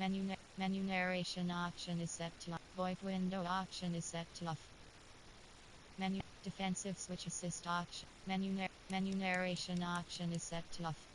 Menu narration option is set to off. VoIP window option is set to off. Menu defensive switch assist option. Menu narration option is set to off.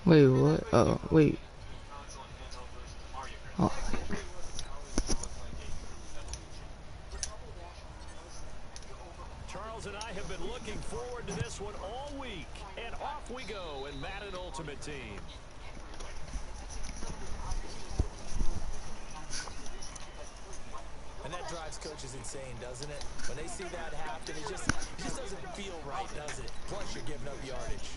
Wait, what? Oh, wait. Oh. Charles and I have been looking forward to this one all week. And off we go in Madden Ultimate Team. And that drives coaches insane, doesn't it? When they see that happen, it just doesn't feel right, does it? Plus, you're giving up yardage.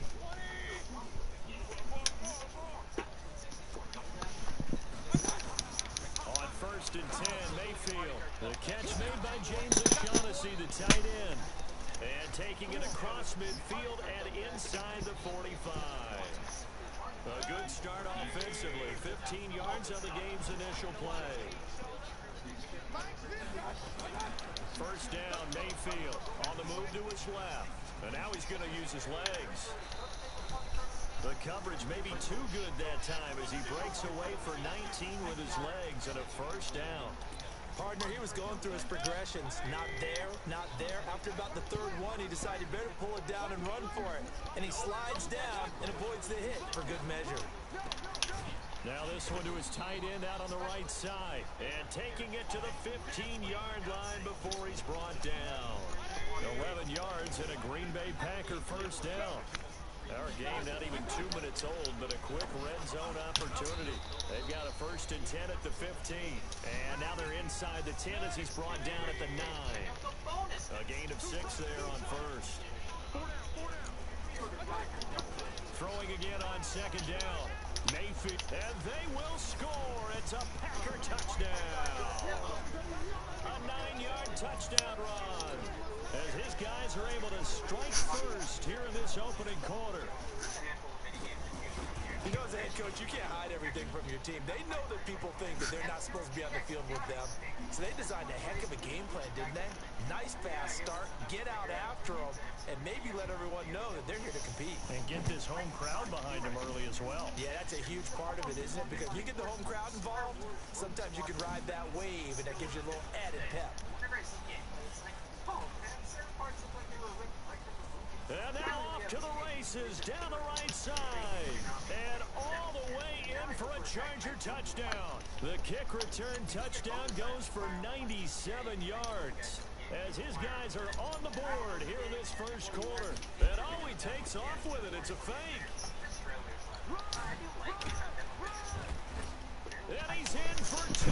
On 1st and 10, Mayfield. The catch made by James O'Shaughnessy, the tight end. And taking it across midfield and inside the 45. A good start offensively. 15 yards on the game's initial play. 1st down, Mayfield on the move to his left. And now he's going to use his legs. The coverage may be too good that time as he breaks away for 19 with his legs and a 1st down. Partner, he was going through his progressions. Not there, not there. After about the 3rd one, he decided he better pull it down and run for it. And he slides down and avoids the hit for good measure. Now this one to his tight end out on the right side. And taking it to the 15-yard line before he's brought down. 11 yards and a Green Bay Packer 1st down. Our game not even 2 minutes old, but a quick red zone opportunity. They've got a 1st and 10 at the 15. And now they're inside the 10 as he's brought down at the 9. A gain of 6 there on 1st. Throwing again on 2nd down. Mayfield, and they will score. It's a Packer touchdown. A 9-yard touchdown run. As his guys are able to strike first here in this opening quarter. You know, as a head coach, you can't hide everything from your team. They know that people think that they're not supposed to be on the field with them. So they designed a heck of a game plan, didn't they? Nice fast start, get out after them, and maybe let everyone know that they're here to compete. And get this home crowd behind them early as well. Yeah, that's a huge part of it, isn't it? Because you get the home crowd involved, sometimes you can ride that wave, and that gives you a little added pep. And now off to the races, down the right side. And all the way in for a Charger touchdown. The kick return touchdown goes for 97 yards. As his guys are on the board here in this 1st quarter. And he takes off with it. It's a fake. And he's in for 2.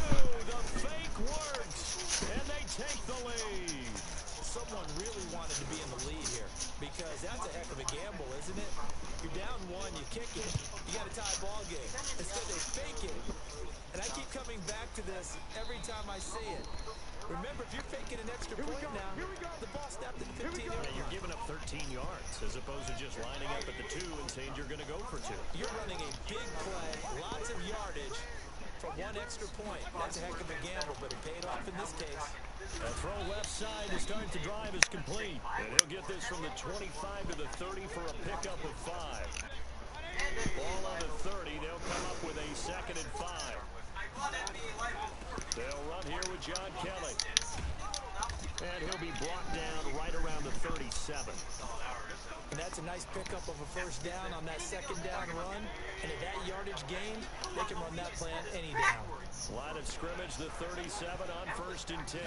The fake works. And they take the lead. Someone really wanted to be in the lead here because that's a heck of a gamble, isn't it? You're down 1, you kick it, you got a tie ball game. Instead, they fake it. And I keep coming back to this every time I see it. Remember, if you're faking an extra point now, the ball snapped at the 15 yard line. You're giving up 13 yards as opposed to just lining up at the 2 and saying you're going to go for 2. You're running a big play, lots of yardage for 1 extra point. That's a heck of a gamble, but it paid off in this case. A throw left side to start the drive is complete. And he'll get this from the 25 to the 30 for a pickup of 5. Ball on the 30. They'll come up with a 2nd and 5. They'll run here with John Kelly. And he'll be brought down right around the 37. And that's a nice pickup of a 1st down on that 2nd down run. And at that yardage gained, they can run that plan any down. Line of scrimmage, the 37 on 1st and 10.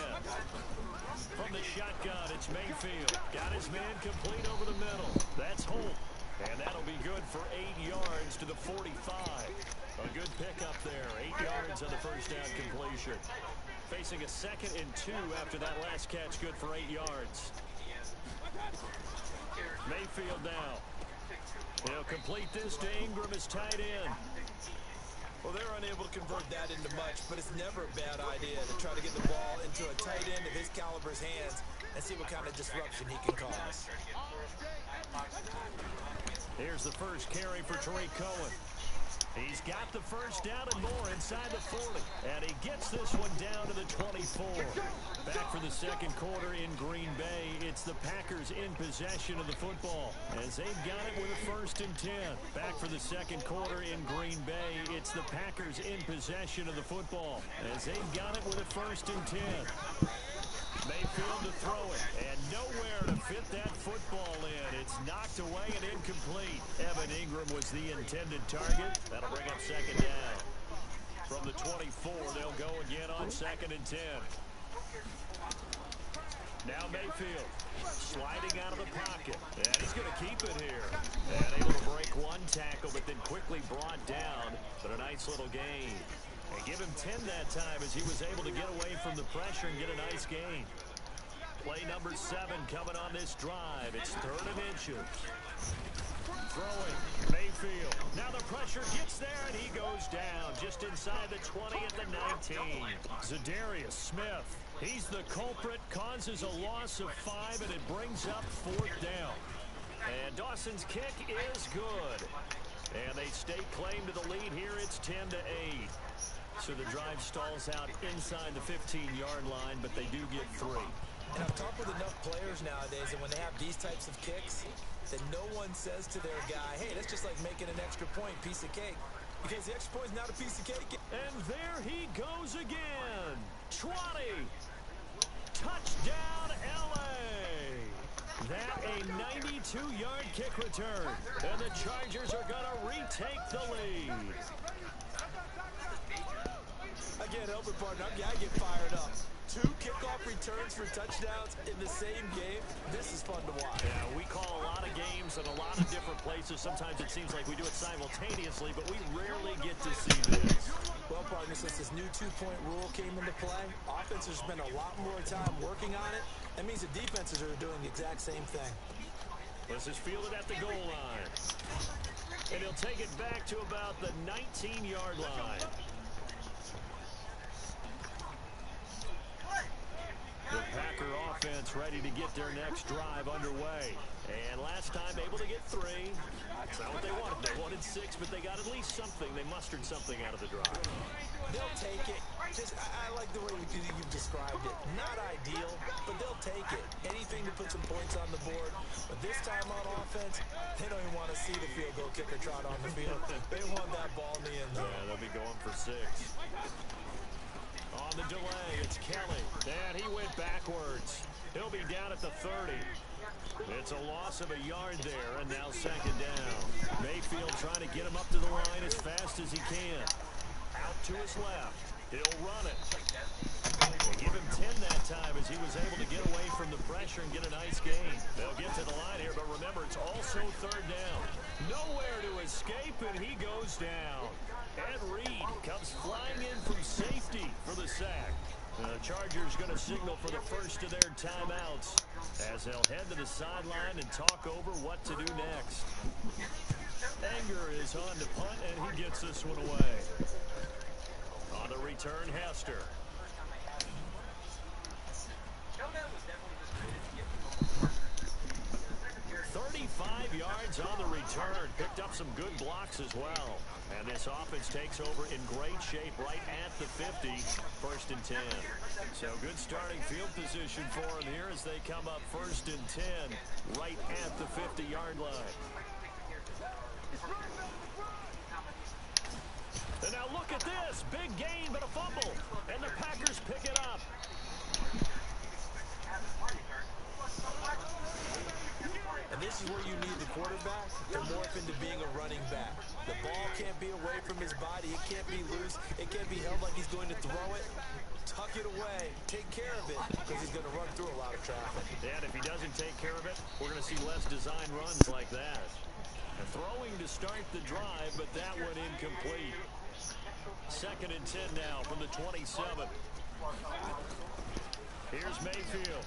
From the shotgun, it's Mayfield. Got his man complete over the middle. That's Holt. And that'll be good for 8 yards to the 45. A good pickup there. 8 yards on the 1st down completion. Facing a 2nd and 2 after that last catch, good for 8 yards. Mayfield now. He'll complete this to Ingram as tight end. Well, they're unable to convert that into much, but it's never a bad idea to try to get the ball into a tight end of his caliber's hands and see what kind of disruption he can cause. Here's the first carry for Tariq Cohen. He's got the 1st down and more inside the 40. And he gets this one down to the 24. Back for the 2nd quarter in Green Bay. It's the Packers in possession of the football as they've got it with a 1st and 10. Back for the 2nd quarter in Green Bay. It's the Packers in possession of the football as they've got it with a 1st and 10. Mayfield to throw it, and nowhere to fit that football in. It's knocked away and incomplete. Evan Ingram was the intended target. That'll bring up second down. From the 24, they'll go again on 2nd and 10. Now Mayfield sliding out of the pocket. And he's going to keep it here. And able to break one tackle, but then quickly brought down. But a nice little gain. And give him 10 that time as he was able to get away from the pressure and get a nice gain. Play number 7 coming on this drive. It's 3rd and inches. Throwing, Mayfield. Now the pressure gets there, and he goes down just inside the 20 at the 19. Zadarius Smith. He's the culprit, causes a loss of 5, and it brings up 4th down. And Dawson's kick is good. And they stake claim to the lead here. It's 10-8. So the drive stalls out inside the 15-yard line, but they do get 3. And I've talked with enough players nowadays, and when they have these types of kicks, that no one says to their guy, hey, that's just like making an extra point, piece of cake. Because the extra point is not a piece of cake. And there he goes again. 20. Touchdown, L.A. That a 92-yard kick return. And the Chargers are going to retake the lead. Again, help it, partner. I get fired up. 2 kickoff returns for touchdowns in the same game. This is fun to watch. Yeah, we call a lot of games in a lot of different places. Sometimes it seems like we do it simultaneously, but we rarely get to see this. Well, partner, since this new 2-point rule came into play, offenses spend a lot more time working on it. That means the defenses are doing the exact same thing. This is fielded at the goal line. And he'll take it back to about the 19-yard line. The Packer offense ready to get their next drive underway. And last time able to get 3. That's not what they wanted. They wanted 6, but they got at least something. They mustered something out of the drive. They'll take it. I like the way you've described it. Not ideal, but they'll take it. Anything to put some points on the board. But this time on offense, they don't even want to see the field goal kicker trot on the field. They want that ball in the end zone. Yeah, they'll be going for 6. On the delay, it's Kelly. And he went backwards. He'll be down at the 30. It's a loss of a yard there, and now second down. Mayfield trying to get him up to the line as fast as he can. Out to his left. He'll run it. They give him 10 that time as he was able to get away from the pressure and get a nice gain. They'll get to the line here, but remember, it's also 3rd down. Nowhere to escape, and he goes down. Ed Reed comes flying in from safety for the sack. The Chargers going to signal for the first of their timeouts as they'll head to the sideline and talk over what to do next. Anger is on to punt, and he gets this one away. On the return, Hester. Yards on the return. Picked up some good blocks as well. And this offense takes over in great shape right at the 50. 1st and 10. So good starting field position for them here as they come up 1st and 10 right at the 50-yard line. And now look at this. Big gain, but a fumble. And the Packers pick it up. And this is where you need the quarterback to morph into being a running back. The ball can't be away from his body. It can't be loose. It can't be held like he's going to throw it. Tuck it away. Take care of it because he's going to run through a lot of traffic. And if he doesn't take care of it, we're going to see less design runs like that. And throwing to start the drive, but that one incomplete. 2nd and 10 now from the 27. Here's Mayfield.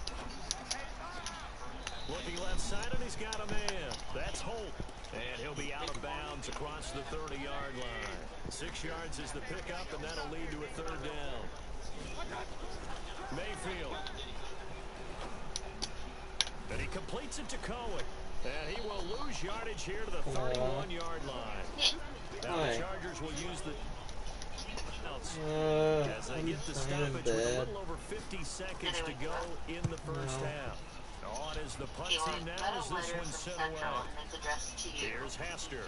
Looking left side, and he's got a man. That's Holt. And he'll be out of bounds across the 30-yard line. 6 yards is the pickup, and that'll lead to a 3rd down. Mayfield. And he completes it to Cohen. And he will lose yardage here to the 31-yard line. Now the Chargers will use the as they get the stoppage with a little over 50 seconds to go in the first half. On is the punt team now as this one's sent away. Here's Hester.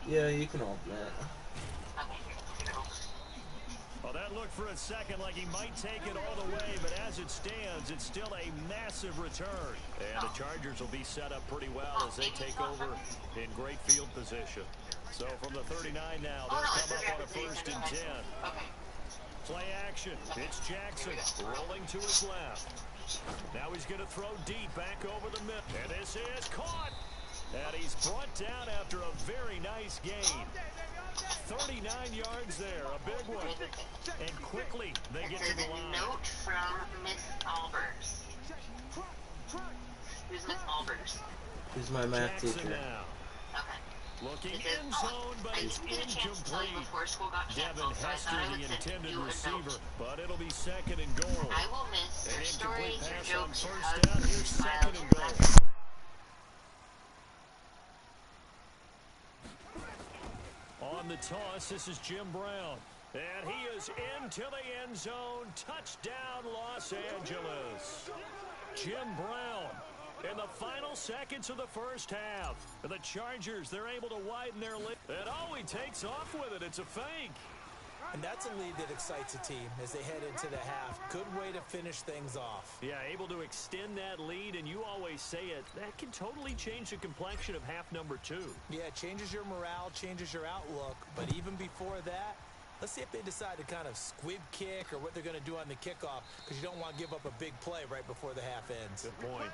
Yeah, you can open that. Well, that looked for a second like he might take it all the way, but as it stands, it's still a massive return. And the Chargers will be set up pretty well as they take over in great field position. So from the 39 now, they'll come up on a 1st and 10. Play action. It's Jackson rolling to his left. Now he's going to throw deep back over the middle. And this is caught. And he's brought down after a very nice gain. 39 yards there, a big one. And quickly they get to the line. Note from Miss Albers. Who's Miss Albers? Who's my math teacher? Now. Okay. Looking in zone, but it's incomplete. Devin Hester, the intended receiver, but it'll be 2nd and goal. I will miss An your incomplete stories, your pass on jokes, your 1st hugs, down. your Here's 2nd smiles, and your goal. laughter. On the toss, this is Jim Brown. And he is into the end zone. Touchdown, Los Angeles. Jim Brown in the final seconds of the first half. And the Chargers, they're able to widen their lead. And oh, he takes off with it. It's a fake. And that's a lead that excites a team as they head into the half. Good way to finish things off. Yeah, able to extend that lead, and you always say it, that can totally change the complexion of half number 2. Yeah, it changes your morale, changes your outlook. But even before that, let's see if they decide to kind of squib kick or what they're going to do on the kickoff, because you don't want to give up a big play right before the half ends. Good point.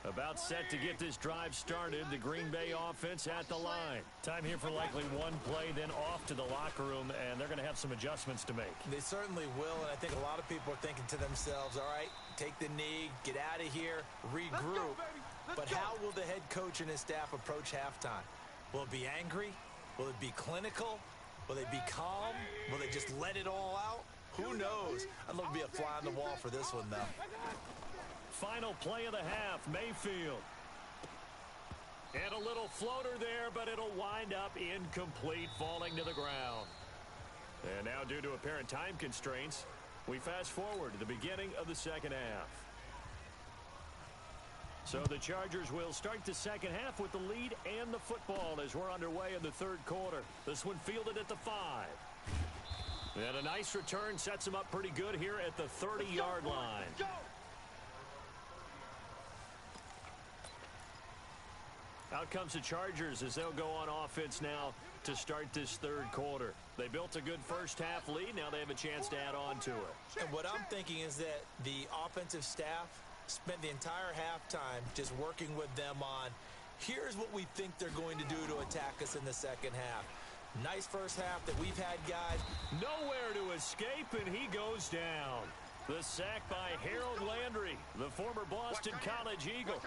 About set to get this drive started. The Green Bay offense at the line. Time here for likely one play, then off to the locker room, and they're going to have some adjustments to make. They certainly will, and I think a lot of people are thinking to themselves, all right, take the knee, get out of here, regroup. But how will the head coach and his staff approach halftime? Will it be angry? Will it be clinical? Will they be calm? Will they just let it all out? Who knows? I'd love to be a fly on the wall for this one, though. Final play of the half, Mayfield. And a little floater there, but it'll wind up incomplete, falling to the ground. And now, due to apparent time constraints, we fast forward to the beginning of the second half. So the Chargers will start the second half with the lead and the football as we're underway in the third quarter. This one fielded at the 5. And a nice return sets them up pretty good here at the 30-yard line. Out comes the Chargers as they'll go on offense now to start this third quarter. They built a good first half lead. Now they have a chance to add on to it. And what I'm thinking is that the offensive staff spent the entire halftime just working with them on, here's what we think they're going to do to attack us in the second half. Nice first half that we've had, guys. Nowhere to escape, and he goes down. The sack by Harold Landry, the former Boston College Eagle.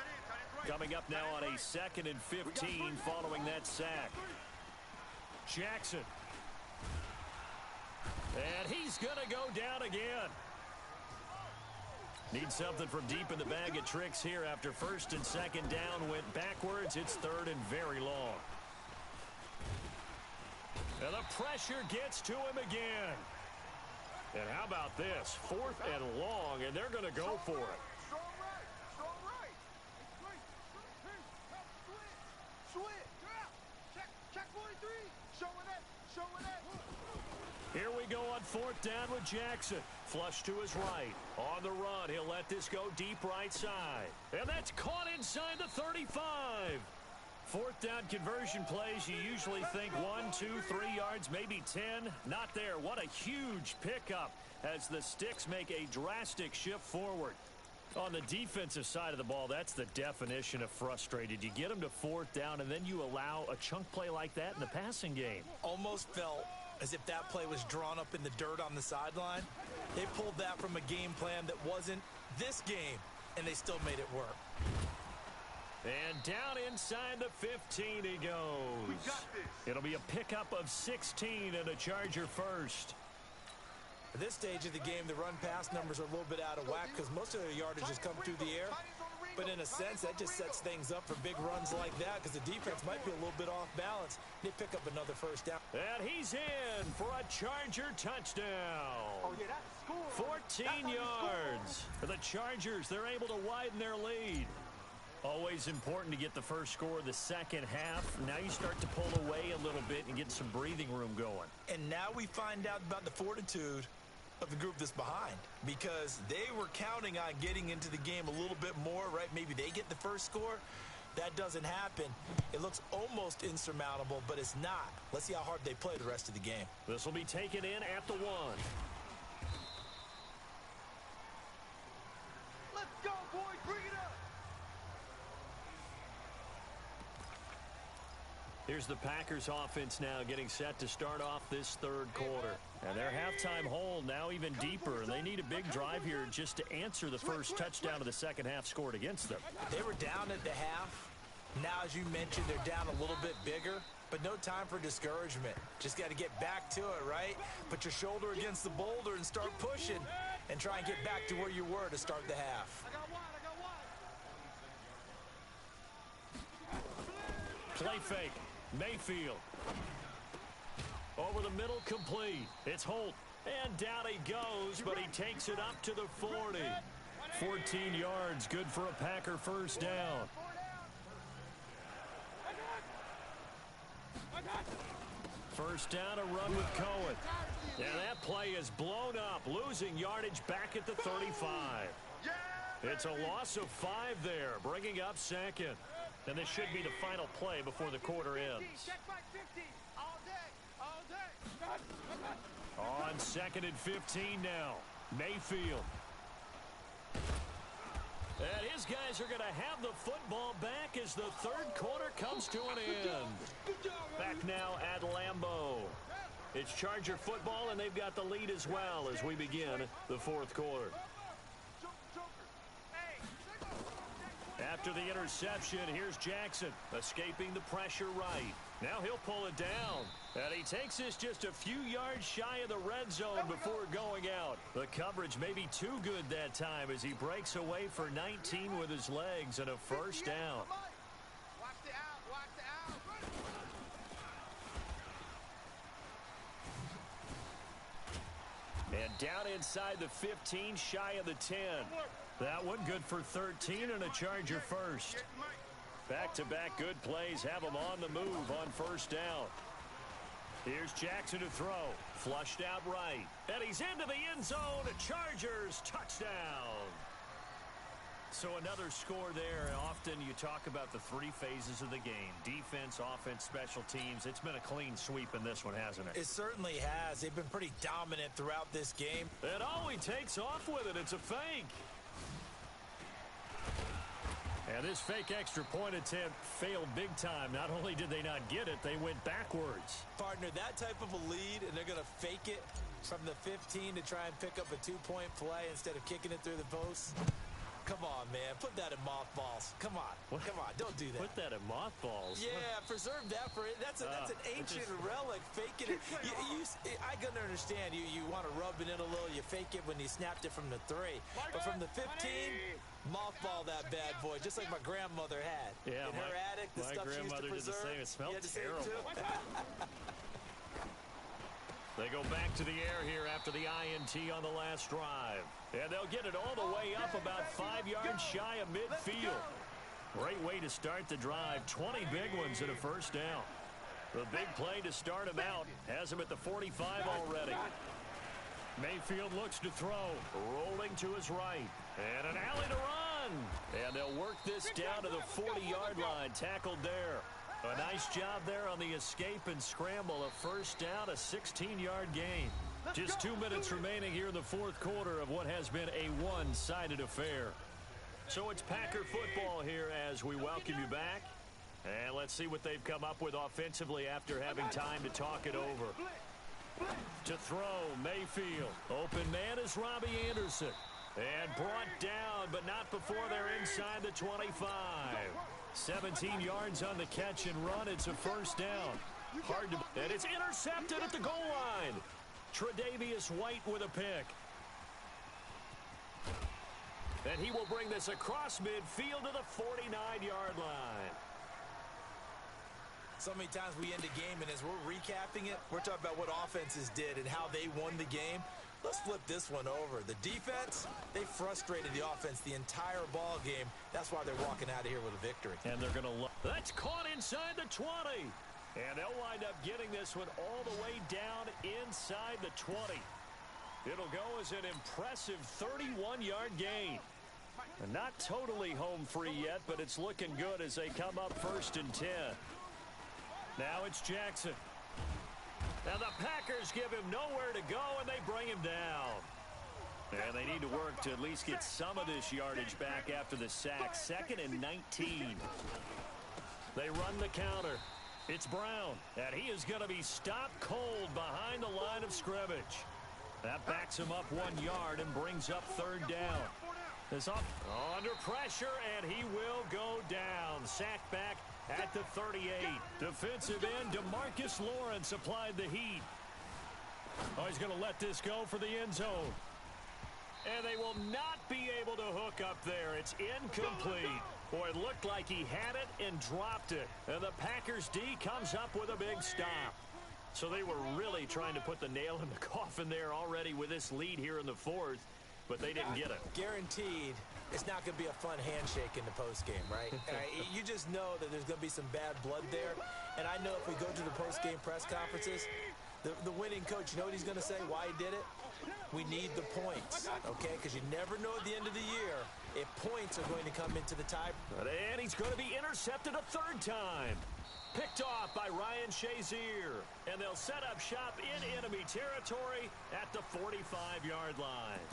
Coming up now on a 2nd and 15 following that sack. Jackson. And he's going to go down again. Need something from deep in the bag of tricks here after 1st and 2nd down went backwards. It's 3rd and very long. And the pressure gets to him again. And how about this? 4th and long, and they're going to go for it. Here we go on 4th down with Jackson. Flush to his right. On the run, he'll let this go deep right side. And that's caught inside the 35. 4th down conversion plays, you usually think 1, 2, 3 yards, maybe 10. Not there. What a huge pickup as the Sticks make a drastic shift forward. On the defensive side of the ball, that's the definition of frustrated. You get them to 4th down, and then you allow a chunk play like that in the passing game. Almost felt as if that play was drawn up in the dirt on the sideline. They pulled that from a game plan that wasn't this game, and they still made it work. And down inside the 15 he goes. It'll be a pickup of 16 and a Charger first. At this stage of the game, the run-pass numbers are a little bit out of whack because most of their yardage has come through the air. But in a sense, that just sets things up for big runs like that because the defense might be a little bit off balance. They pick up another first down. And he's in for a Charger touchdown. 14 yards. For the Chargers, they're able to widen their lead. Always important to get the first score of the second half. Now you start to pull away a little bit and get some breathing room going. And now we find out about the fortitude of the group that's behind, because they were counting on getting into the game a little bit more, right? Maybe they get the first score. That doesn't happen. It looks almost insurmountable, but it's not. Let's see how hard they play the rest of the game. This will be taken in at the 1. Let's go, boys. Bring it up. Here's the Packers offense now getting set to start off this third quarter. And their halftime hold now even deeper. They need a big drive here just to answer the first touchdown of the second half scored against them. They were down at the half. Now, as you mentioned, they're down a little bit bigger, but no time for discouragement. Just got to get back to it, right? Put your shoulder against the boulder and start pushing and try and get back to where you were to start the half. I got one. Play fake. Mayfield. Over the middle, complete. It's Holt. And down he goes, but he takes it up to the 40. 14 yards, good for a Packer first down. First down, a run with Cohen. And that play is blown up, losing yardage back at the 35. It's a loss of 5 there, bringing up second. And this should be the final play before the quarter ends. On 2nd and 15 now. Mayfield. And his guys are going to have the football back as the third quarter comes to an end. Back now at Lambeau. It's Charger football, and they've got the lead as well as we begin the fourth quarter. After the interception, here's Jackson, escaping the pressure right. Now he'll pull it down. And he takes this just a few yards shy of the red zone before going out. The coverage may be too good that time as he breaks away for 19 with his legs and a first down. And down inside the 15, shy of the 10. That one good for 13 and a Charger first. Back-to-back good plays have him on the move on first down. Here's Jackson to throw. Flushed out right. And he's into the end zone. Chargers touchdown. So another score there. Often you talk about the 3 phases of the game. Defense, offense, special teams. It's been a clean sweep in this one, hasn't it? It certainly has. They've been pretty dominant throughout this game. And all he takes off with it, it's a fake. And this fake extra point attempt failed big time. Not only did they not get it, they went backwards. Partner, that type of a lead, and they're going to fake it from the 15 to try and pick up a 2-point play instead of kicking it through the post. Come on, man. Put that in mothballs. Come on. What? Come on. Don't do that. Put that in mothballs? Yeah, preserve that for it. That's an ancient relic. Faking it. I can understand. You want to rub it in a little. You fake it when you snapped it from the 3. But from the 15, mothball that bad boy, just like my grandmother had. Yeah, in her attic, the stuff she used to preserve. Did the same. It smelled terrible. They go back to the air here after the INT on the last drive. And they'll get it all the way up about 5 yards shy of midfield. Great way to start the drive. 20 big ones and a first down. The big play to start him out has him at the 45 already. Mayfield looks to throw. Rolling to his right. And an alley to run. And they'll work this down to the 40-yard line. Tackled there. A nice job there on the escape and scramble. A first down, a 16-yard gain. Just 2 minutes remaining here in the fourth quarter of what has been a one-sided affair. So it's Packer football here as we welcome you back. And let's see what they've come up with offensively after having time to talk it over. To throw, Mayfield. Open man is Robbie Anderson. And brought down, but not before they're inside the 25. 17 yards on the catch and run. It's a first down. Hard to... And it's intercepted at the goal line. Tre'Davious White with a pick. And he will bring this across midfield to the 49-yard line. So many times we end a game, and as we're recapping it, we're talking about what offenses did and how they won the game. Let's flip this one over. The defense, they frustrated the offense the entire ball game. That's why they're walking out of here with a victory. And they're going to that's caught inside the 20. And they'll wind up getting this one all the way down inside the 20. It'll go as an impressive 31-yard gain. And not totally home free yet, but it's looking good as they come up 1st and 10. Now it's Jackson. And the Packers give him nowhere to go, and they bring him down. And they need to work to at least get some of this yardage back after the sack. 2nd and 19. They run the counter. It's Brown, and he is going to be stopped cold behind the line of scrimmage. That backs him up 1 yard and brings up 3rd down. Is up under pressure, and he will go down. Sacked back at the 38. Defensive end DeMarcus Lawrence applied the heat. Oh, he's going to let this go for the end zone. And they will not be able to hook up there. It's incomplete. Boy, it looked like he had it and dropped it. And the Packers D comes up with a big stop. So they were really trying to put the nail in the coffin there already with this lead here in the 4th. But they didn't get it. Guaranteed, it's not going to be a fun handshake in the postgame, right? You just know that there's going to be some bad blood there. And I know if we go to the postgame press conferences, the winning coach, you know what he's going to say, why he did it? We need the points, okay? Because you never know at the end of the year if points are going to come into the tie. And he's going to be intercepted a 3rd time. Picked off by Ryan Shazier. And they'll set up shop in enemy territory at the 45-yard line.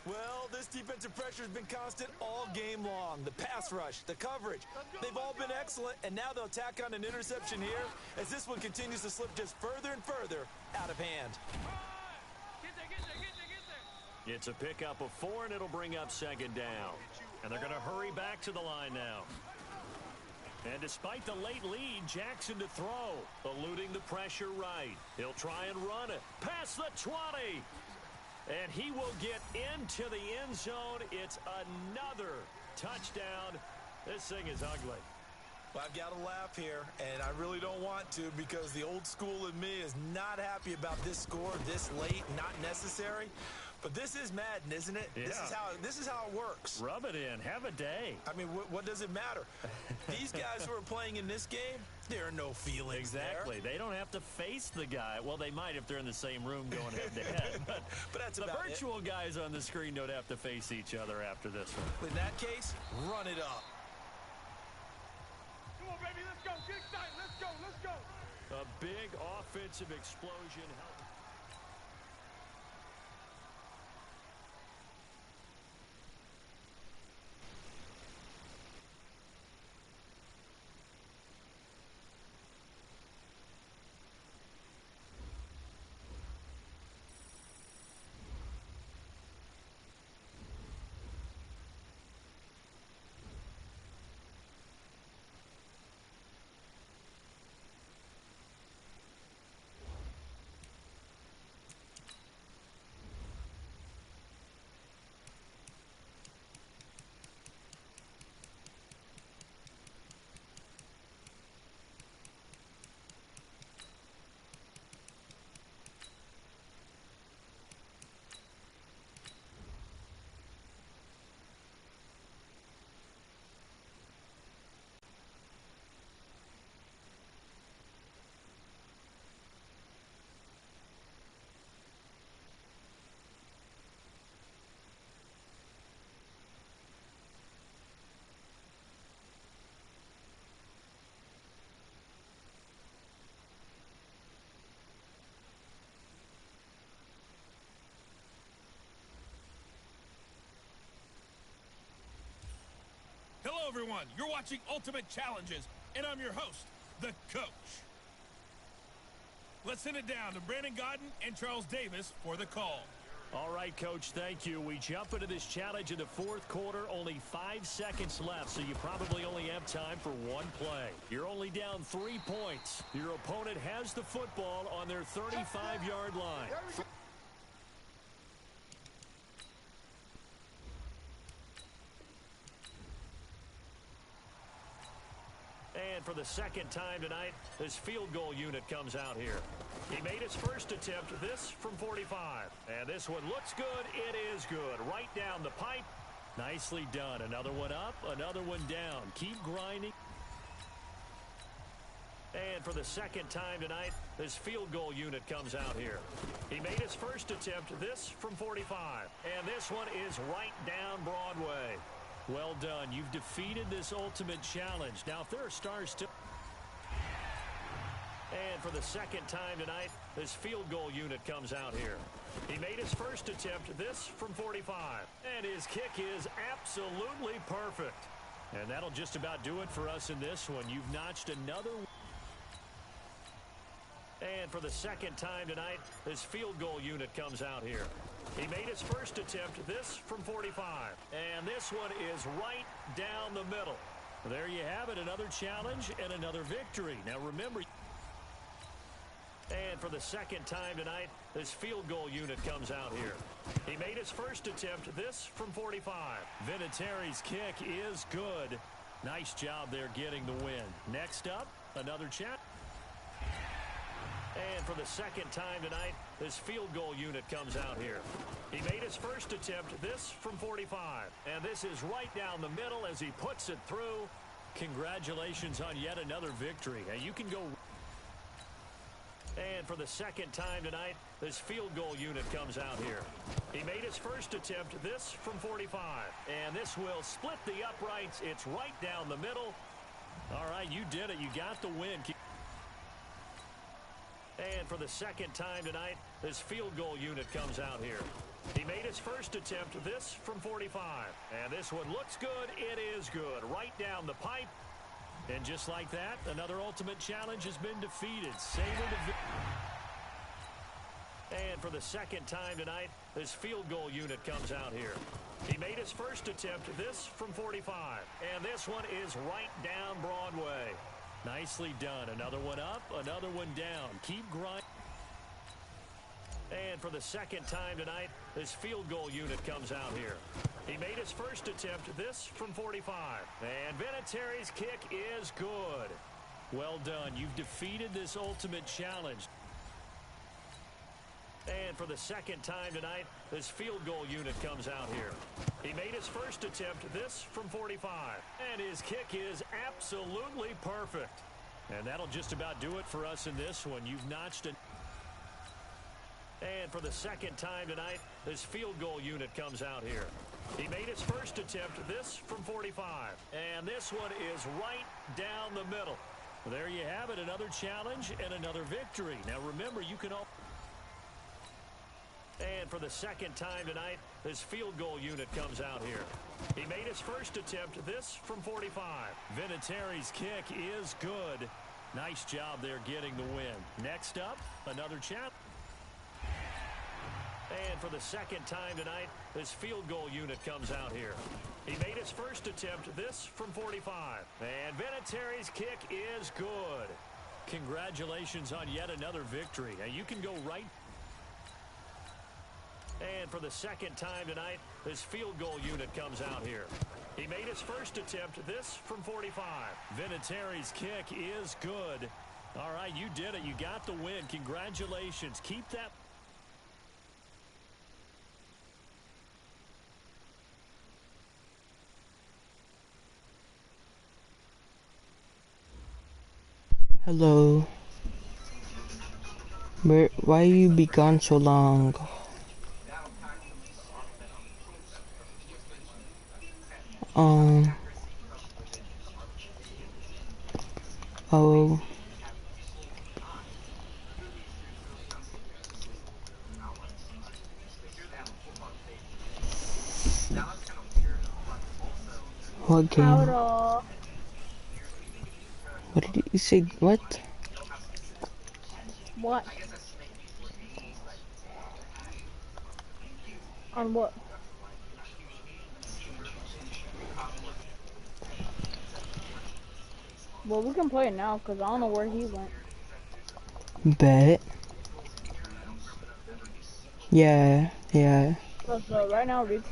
Well, this defensive pressure has been constant all game long. The pass rush, the coverage, they've all been excellent, and now they'll tack on an interception here as this one continues to slip just further and further out of hand. It's a pickup of 4, and it'll bring up 2nd down. And they're going to hurry back to the line now. And despite the late lead, Jackson to throw, eluding the pressure right. He'll try and run it. Past the 20. And he will get into the end zone. It's another touchdown. This thing is ugly. Well, I've got to laugh here, and I really don't want to because the old school in me is not happy about this score this late, not necessary. But this is Madden, isn't it? Yeah. This is how it works. Rub it in. Have a day. I mean, what does it matter? These guys who are playing in this game, there are no feelings Exactly. there. They don't have to face the guy. Well, they might if they're in the same room going head-to-head. But that's the about virtual guys on the screen don't have to face each other after this one. In that case, run it up. Come on, baby, let's go. Get excited. Let's go. Let's go. A big offensive explosion. Hello, everyone. You're watching Ultimate Challenges, and I'm your host, the Coach. Let's send it down to Brandon Godden and Charles Davis for the call. All right, Coach, thank you. We jump into this challenge in the 4th quarter. Only 5 seconds left, so you probably only have time for one play. You're only down 3 points. Your opponent has the football on their 35-yard line. And And for the second time tonight, this field goal unit comes out here. He made his first attempt, this from 45. And this one looks good. It is good. Right down the pipe. Nicely done. Another one up, another one down. Keep grinding. And for the second time tonight, this field goal unit comes out here. He made his first attempt, this from 45. And this one is right down Broadway. Well done. You've defeated this ultimate challenge. Now, if there are stars still... And for the second time tonight, this field goal unit comes out here. He made his first attempt, this from 45. And his kick is absolutely perfect. And that'll just about do it for us in this one. You've notched another... And for the second time tonight, this field goal unit comes out here. He made his first attempt, this from 45. And this one is right down the middle. There you have it, another challenge and another victory. Now remember... And for the second time tonight, this field goal unit comes out here. He made his first attempt, this from 45. Vinatieri's kick is good. Nice job there getting the win. Next up, another challenge. And for the second time tonight, this field goal unit comes out here. He made his first attempt, this from 45. And this is right down the middle as he puts it through. Congratulations on yet another victory. And you can go... And for the second time tonight, this field goal unit comes out here. He made his first attempt, this from 45. And this will split the uprights. It's right down the middle. All right, you did it. You got the win. And for the second time tonight, this field goal unit comes out here. He made his first attempt, this from 45. And this one looks good. It is good. Right down the pipe. And just like that, another ultimate challenge has been defeated. And for the second time tonight, this field goal unit comes out here. He made his first attempt, this from 45. And this one is right down Broadway. Nicely done. Another one up, another one down. Keep grinding. And for the second time tonight, this field goal unit comes out here. He made his first attempt, this from 45. And Vinatieri's kick is good. Well done. You've defeated this ultimate challenge. And for the second time tonight, this field goal unit comes out here. He made his first attempt, this from 45. And his kick is absolutely perfect. And that'll just about do it for us in this one. You've notched it. And for the second time tonight, this field goal unit comes out here. He made his first attempt, this from 45. And this one is right down the middle. There you have it, another challenge and another victory. Now remember, you can all... And for the second time tonight, this field goal unit comes out here. He made his first attempt, this from 45. Vinatieri's kick is good. Nice job there getting the win. Next up, another challenge. And for the second time tonight, this field goal unit comes out here. He made his first attempt, this from 45. And Vinatieri's kick is good. Congratulations on yet another victory. Now you can go right... And for the second time tonight, this field goal unit comes out here. He made his first attempt, this from 45. Vinatieri's kick is good. All right, you did it. You got the win. Congratulations. Keep that... Hello. Why you be gone so long? Oh. What game? What did you say? What? What? On what? Well, we can play it now, because I don't know where he went. Bet. Yeah. So right now, dude.